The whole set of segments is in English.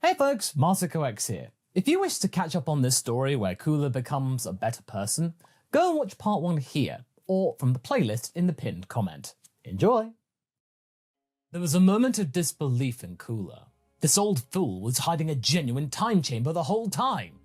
Hey folks, MasakoX here. If you wish to catch up on this story where Cooler becomes a better person, go and watch part 1 here, or from the playlist in the pinned comment. Enjoy! There was a moment of disbelief in Cooler. This old fool was hiding a genuine time chamber the whole time.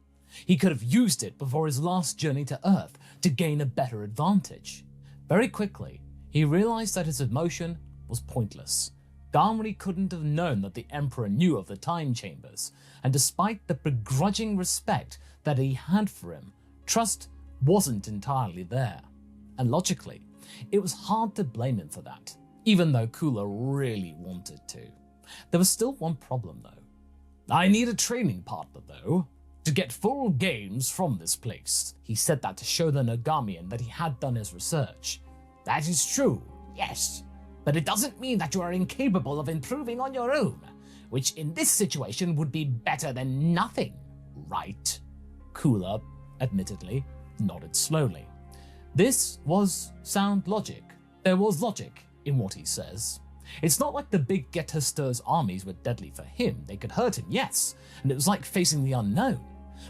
He could have used it before his last journey to Earth to gain a better advantage. Very quickly, he realized that his emotion was pointless. Gamri couldn't have known that the Emperor knew of the time chambers, and despite the begrudging respect that he had for him, trust wasn't entirely there. And logically, it was hard to blame him for that, even though Cooler really wanted to. There was still one problem though. I need a training partner though, to get full gains from this place. He said that to show the Nogamian that he had done his research. That is true, yes. But it doesn't mean that you are incapable of improving on your own, which in this situation would be better than nothing, right? Cooler, admittedly, nodded slowly. This was sound logic. There was logic in what he says. It's not like the big Getter-Stir's armies were deadly for him. They could hurt him, yes, and it was like facing the unknown.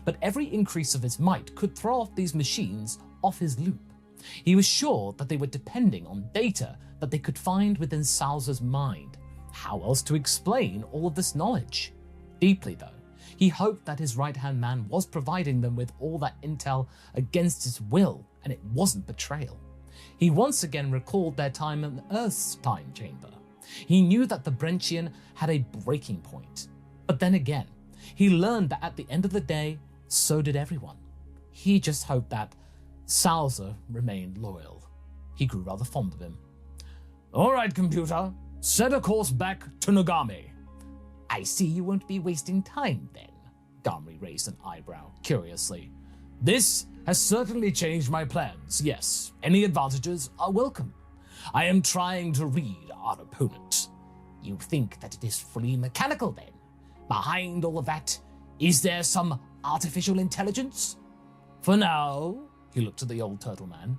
But every increase of his might could throw off these machines off his loop. He was sure that they were depending on data that they could find within Salza's mind. How else to explain all of this knowledge? Deeply though, he hoped that his right-hand man was providing them with all that intel against his will, and it wasn't betrayal. He once again recalled their time in Earth's time chamber. He knew that the Brentian had a breaking point. But then again, he learned that at the end of the day, so did everyone. He just hoped that Salza remained loyal. He grew rather fond of him. All right, computer, set a course back to Nogami. I see you won't be wasting time then. Gamri raised an eyebrow curiously. This has certainly changed my plans, yes. Any advantages are welcome. I am trying to read our opponent. You think that it is fully mechanical then? Behind all of that, is there some artificial intelligence? For now, he looked at the old turtle man.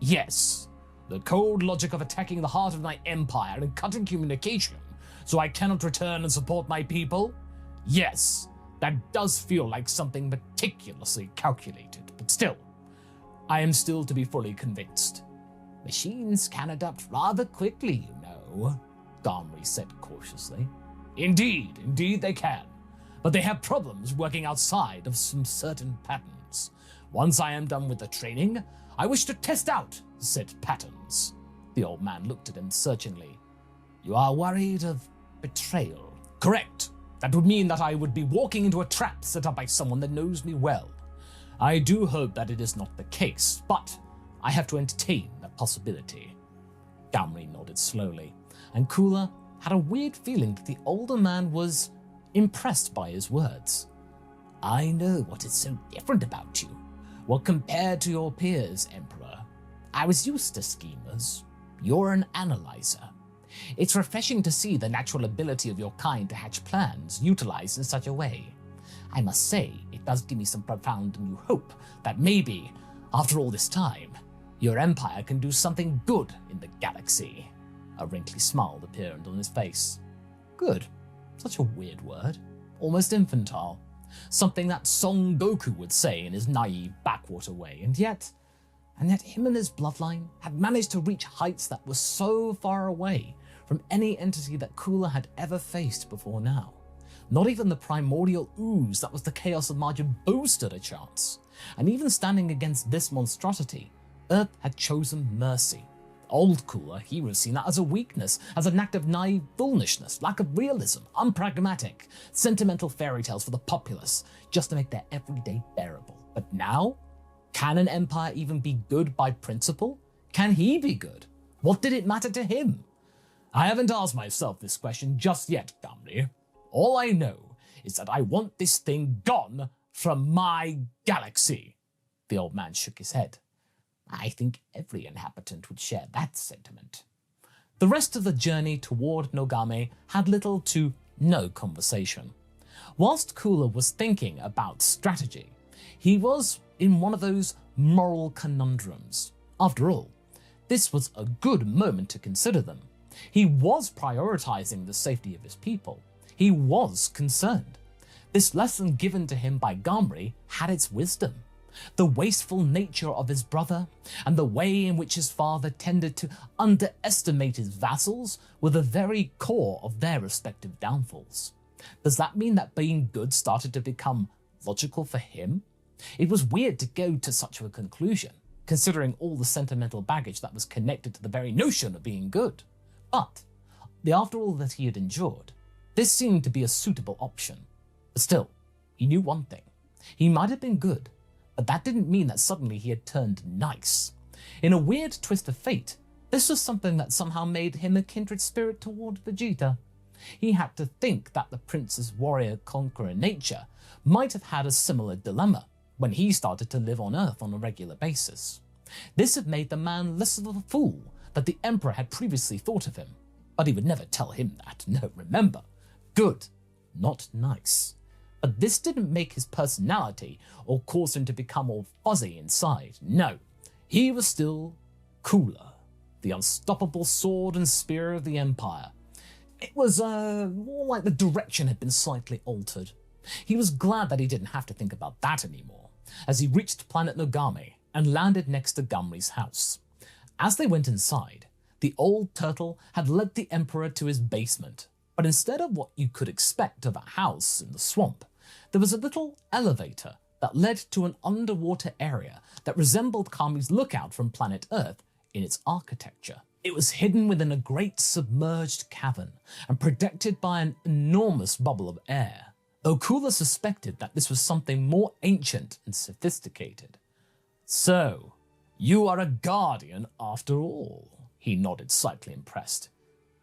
Yes, the cold logic of attacking the heart of my empire and cutting communication so I cannot return and support my people? Yes, that does feel like something meticulously calculated, but still, I am still to be fully convinced. Machines can adapt rather quickly, you know, Gamri said cautiously. Indeed they can, but they have problems working outside of some certain patterns. Once I am done with the training, I wish to test out said patterns. The old man looked at him searchingly. You are worried of betrayal? Correct. That would mean that I would be walking into a trap set up by someone that knows me well. I do hope that it is not the case, but I have to entertain that possibility. Gamri nodded slowly, and Cooler had a weird feeling that the older man was impressed by his words. I know what is so different about you. Well, compared to your peers, Emperor, I was used to schemers. You're an analyzer. It's refreshing to see the natural ability of your kind to hatch plans utilized in such a way. I must say, it does give me some profound new hope that maybe, after all this time, your empire can do something good in the galaxy. A wrinkly smile appeared on his face. Good. Such a weird word. Almost infantile. Something that Son Goku would say in his naive backwater way, and yet him and his bloodline had managed to reach heights that were so far away from any entity that Cooler had ever faced before now. Not even the primordial ooze that was the Chaos of Majin Buu stood a chance. And even standing against this monstrosity, Earth had chosen mercy. Old Cooler, he would have seen that as a weakness, as an act of naive foolishness, lack of realism, unpragmatic, sentimental fairy tales for the populace, just to make their everyday bearable. But now, can an empire even be good by principle? Can he be good? What did it matter to him? I haven't asked myself this question just yet, Gamri. All I know is that I want this thing gone from my galaxy. The old man shook his head. I think every inhabitant would share that sentiment. The rest of the journey toward Nogame had little to no conversation. Whilst Cooler was thinking about strategy, he was in one of those moral conundrums. After all, this was a good moment to consider them. He was prioritizing the safety of his people. He was concerned. This lesson given to him by Gamri had its wisdom. The wasteful nature of his brother and the way in which his father tended to underestimate his vassals were the very core of their respective downfalls. Does that mean that being good started to become logical for him? It was weird to go to such a conclusion, considering all the sentimental baggage that was connected to the very notion of being good. But, after all that he had endured, this seemed to be a suitable option. But still, he knew one thing. He might have been good, but that didn't mean that suddenly he had turned nice. In a weird twist of fate, this was something that somehow made him a kindred spirit toward Vegeta. He had to think that the prince's warrior-conqueror nature might have had a similar dilemma when he started to live on Earth on a regular basis. This had made the man less of a fool that the Emperor had previously thought of him, but he would never tell him that. No, remember, good, not nice. But this didn't make his personality or cause him to become all fuzzy inside. No, he was still cooler, the unstoppable sword and spear of the Empire. It was more like the direction had been slightly altered. He was glad that he didn't have to think about that anymore, as he reached planet Nogami and landed next to Gamri's house. As they went inside, the old turtle had led the Emperor to his basement, but instead of what you could expect of a house in the swamp, there was a little elevator that led to an underwater area that resembled Kami's lookout from planet Earth in its architecture. It was hidden within a great submerged cavern and protected by an enormous bubble of air, though Cooler suspected that this was something more ancient and sophisticated. "So, you are a guardian after all," he nodded, slightly impressed.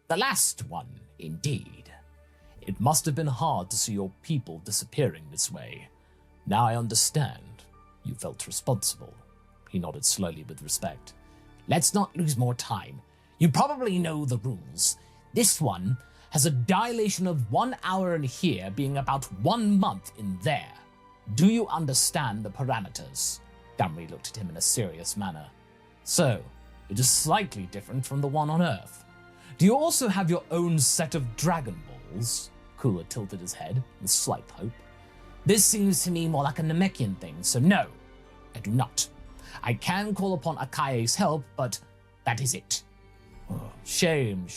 "The last one, indeed. It must have been hard to see your people disappearing this way. Now I understand. You felt responsible." He nodded slowly with respect. "Let's not lose more time. You probably know the rules. This one has a dilation of 1 hour in here being about 1 month in there. Do you understand the parameters?" Gamri looked at him in a serious manner. "So, it is slightly different from the one on Earth. Do you also have your own set of Dragon Balls?" Cooler tilted his head with slight hope. "This seems to me more like a Namekian thing, so no, I do not. I can call upon Akaye's help, but that is it." Oh, shame.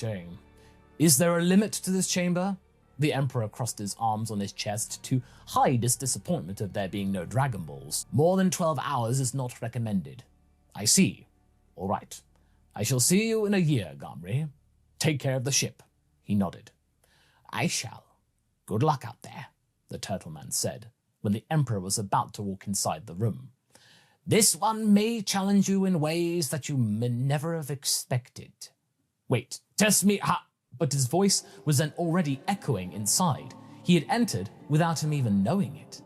Is there a limit to this chamber? The Emperor crossed his arms on his chest to hide his disappointment of there being no Dragon Balls. "More than 12 hours is not recommended." "I see. All right. I shall see you in a year, Gamri. Take care of the ship." He nodded. "I shall. Good luck out there," the Turtle Man said, when the Emperor was about to walk inside the room. "This one may challenge you in ways that you may never have expected." "Wait, test me, ha!" But his voice was then already echoing inside. He had entered without him even knowing it.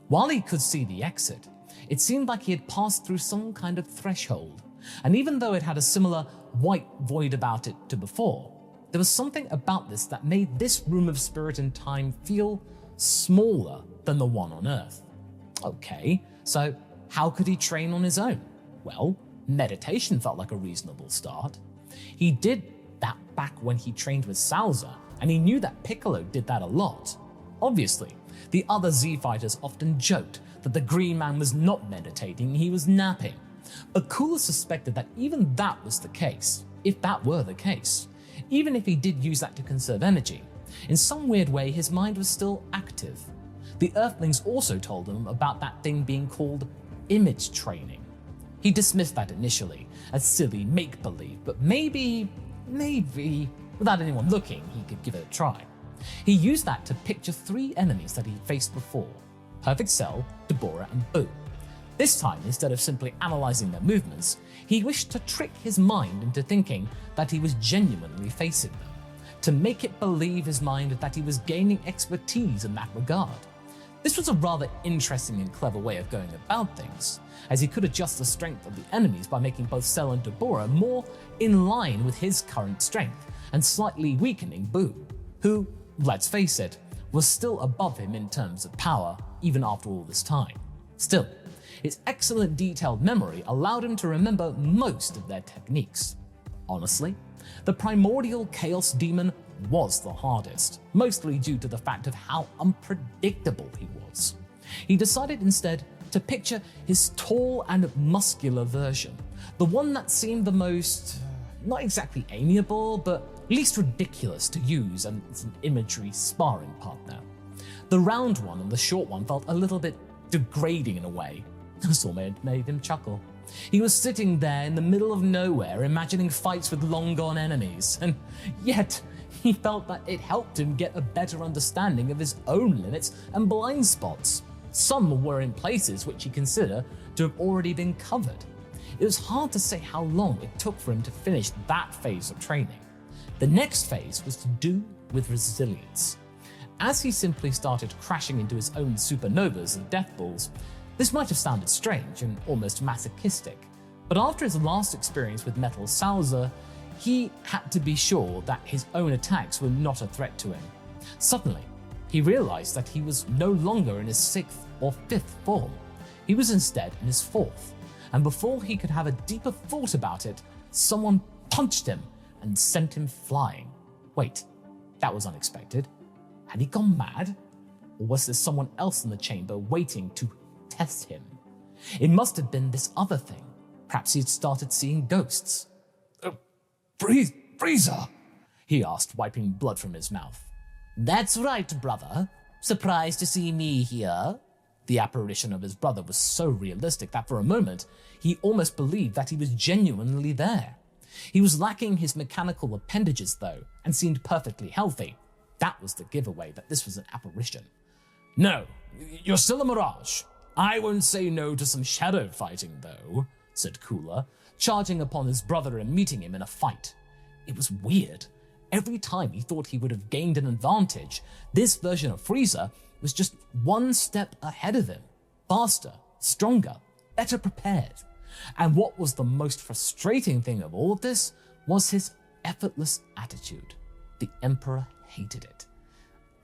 While he could see the exit, it seemed like he had passed through some kind of threshold, and even though it had a similar white void about it to before, there was something about this that made this room of spirit and time feel smaller than the one on Earth. Okay, so how could he train on his own? Well, meditation felt like a reasonable start. He did that back when he trained with Salza, and he knew that Piccolo did that a lot. Obviously, the other Z fighters often joked that the Green Man was not meditating, he was napping. But Cooler suspected that even that was the case, if that were the case. Even if he did use that to conserve energy, in some weird way his mind was still active. The Earthlings also told him about that thing being called image training. He dismissed that initially as silly make-believe, but maybe, without anyone looking, he could give it a try. He used that to picture 3 enemies that he'd faced before: Perfect Cell, Deborah, and Boo. This time, instead of simply analyzing their movements, he wished to trick his mind into thinking that he was genuinely facing them, to make it believe his mind that he was gaining expertise in that regard. This was a rather interesting and clever way of going about things, as he could adjust the strength of the enemies by making both Cell and Deborah more in line with his current strength, and slightly weakening Boo, who, let's face it, was still above him in terms of power even after all this time. Still, his excellent detailed memory allowed him to remember most of their techniques. Honestly, the primordial chaos demon was the hardest, mostly due to the fact of how unpredictable he was. He decided instead to picture his tall and muscular version, the one that seemed the most, not exactly amiable, but least ridiculous to use as an imagery sparring partner. The round one and the short one felt a little bit degrading in a way. This all made him chuckle. He was sitting there in the middle of nowhere imagining fights with long-gone enemies, and yet he felt that it helped him get a better understanding of his own limits and blind spots. Some were in places which he considered to have already been covered. It was hard to say how long it took for him to finish that phase of training. The next phase was to do with resilience. As he simply started crashing into his own supernovas and death balls, this might have sounded strange and almost masochistic, but after his last experience with Metal Salza, he had to be sure that his own attacks were not a threat to him. Suddenly, he realized that he was no longer in his 6th or 5th form. He was instead in his 4th, and before he could have a deeper thought about it, someone punched him and sent him flying. Wait, that was unexpected. Had he gone mad? Or was there someone else in the chamber waiting to test him? It must have been this other thing. Perhaps he'd started seeing ghosts. Frieza? He asked, wiping blood from his mouth. That's right, brother. Surprised to see me here? The apparition of his brother was so realistic that for a moment, he almost believed that he was genuinely there. He was lacking his mechanical appendages though, and seemed perfectly healthy. That was the giveaway that this was an apparition. No, you're still a mirage. I won't say no to some shadow fighting though, said Cooler, charging upon his brother and meeting him in a fight. It was weird. Every time he thought he would have gained an advantage, this version of Frieza was just one step ahead of him. Faster, stronger, better prepared. And what was the most frustrating thing of all of this was his effortless attitude. The Emperor hated it.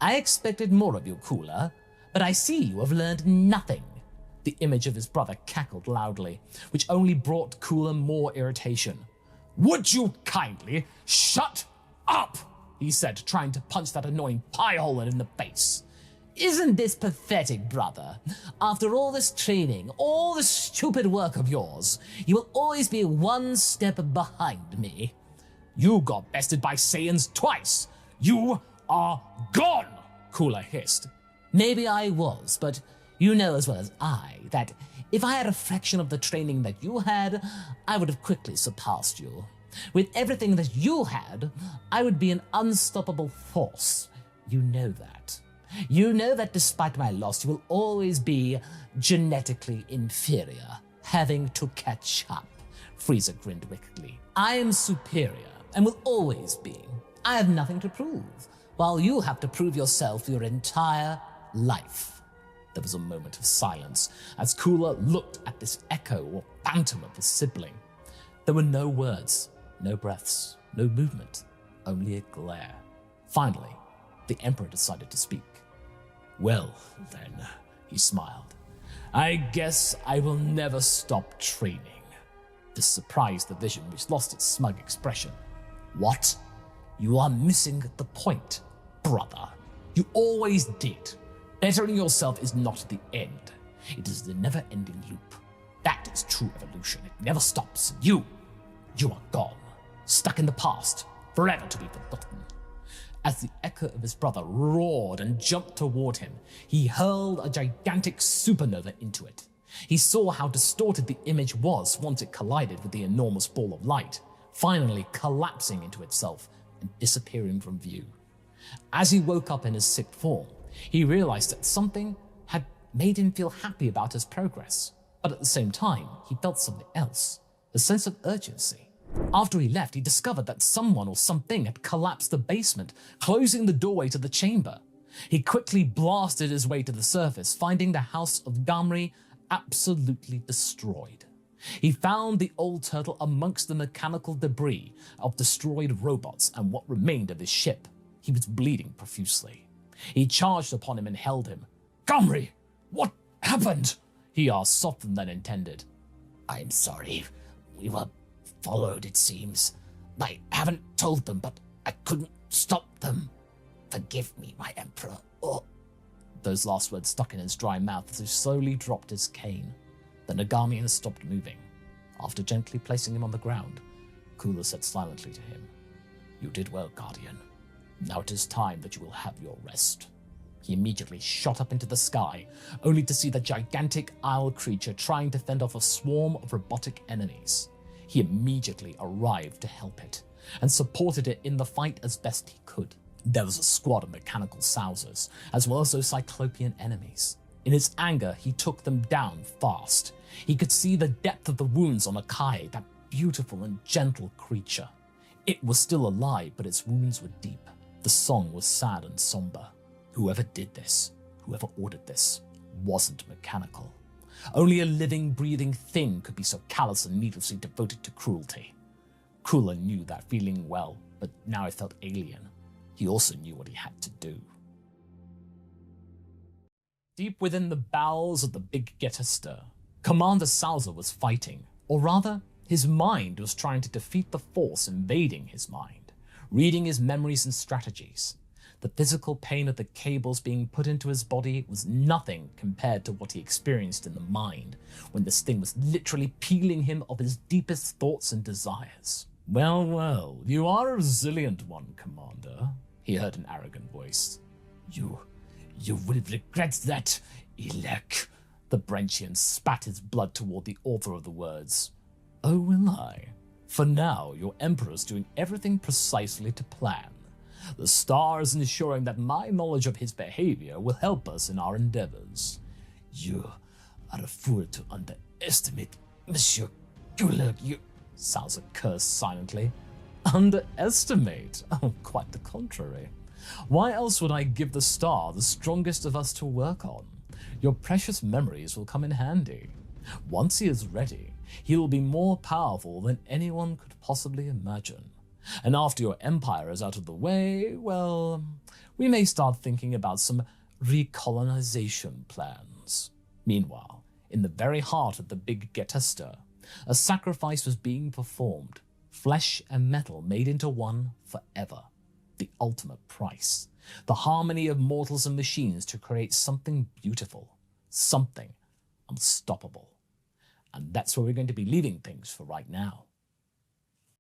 I expected more of you, Cooler, but I see you have learned nothing. The image of his brother cackled loudly, which only brought Cooler more irritation. Would you kindly shut up? He said, trying to punch that annoying piehole in the face. Isn't this pathetic, brother? After all this training, all this stupid work of yours, you will always be one step behind me. You got bested by Saiyans twice. You are gone, Cooler hissed. Maybe I was, but you know as well as I that if I had a fraction of the training that you had, I would have quickly surpassed you. With everything that you had, I would be an unstoppable force. You know that. You know that despite my loss, you will always be genetically inferior, having to catch up. Frieza grinned wickedly. I am superior and will always be. I have nothing to prove, while you have to prove yourself your entire life. There was a moment of silence as Cooler looked at this echo or phantom of his sibling. There were no words, no breaths, no movement, only a glare. Finally, the Emperor decided to speak. Well, then, he smiled. I guess I will never stop training. This surprised the vision, which lost its smug expression. What? You are missing the point, brother. You always did. Bettering yourself is not the end. It is the never-ending loop. That is true evolution. It never stops. You are gone. Stuck in the past, forever to be forgotten. As the echo of his brother roared and jumped toward him, he hurled a gigantic supernova into it. He saw how distorted the image was once it collided with the enormous ball of light, finally collapsing into itself and disappearing from view. As he woke up in his 6th form, he realized that something had made him feel happy about his progress, but at the same time, he felt something else, a sense of urgency. After he left, he discovered that someone or something had collapsed the basement, closing the doorway to the chamber. He quickly blasted his way to the surface, finding the house of Gamri absolutely destroyed. He found the old turtle amongst the mechanical debris of destroyed robots and what remained of his ship. He was bleeding profusely. He charged upon him and held him. Gamri, what happened? He asked, softer than intended. I'm sorry. We were followed, it seems. I haven't told them, but I couldn't Stop them. Forgive me, my emperor. Oh. Those last words stuck in his dry mouth as he slowly dropped his cane. The Nagamian stopped moving. After gently placing him on the ground, Cooler said silently to him, "You did well, Guardian. Now it is time that you will have your rest." He immediately shot up into the sky, only to see the gigantic owl creature trying to fend off a swarm of robotic enemies. He immediately arrived to help it, and supported it in the fight as best he could. There was a squad of mechanical Salzas, as well as those Cyclopean enemies. In his anger, he took them down fast. He could see the depth of the wounds on Akai, that beautiful and gentle creature. It was still alive, but its wounds were deep. The song was sad and somber. Whoever did this, whoever ordered this, wasn't mechanical. Only a living, breathing thing could be so callous and needlessly devoted to cruelty. Cooler knew that feeling well, but now it felt alien. He also knew what he had to do. Deep within the bowels of the big Getester, Commander Salza was fighting, or rather, his mind was trying to defeat the force invading his mind, reading his memories and strategies. The physical pain of the cables being put into his body was nothing compared to what he experienced in the mind, when this thing was literally peeling him of his deepest thoughts and desires. "Well, well, you are a resilient one, Commander," he heard an arrogant voice. You will regret that, Elec." The Brentian spat his blood toward the author of the words. "Oh, will I? For now, your Emperor's doing everything precisely to plan. The star is ensuring that my knowledge of his behavior will help us in our endeavors." "You are a fool to underestimate Monsieur Gulag, you..." Salza cursed silently. "Underestimate? Oh, quite the contrary. Why else would I give the star the strongest of us to work on? Your precious memories will come in handy. Once he is ready, he will be more powerful than anyone could possibly imagine. And after your empire is out of the way, well, we may start thinking about some recolonization plans." Meanwhile, in the very heart of the big Getester, a sacrifice was being performed, flesh and metal made into one forever. The ultimate price, the harmony of mortals and machines to create something beautiful, something unstoppable. And that's where we're going to be leaving things for right now.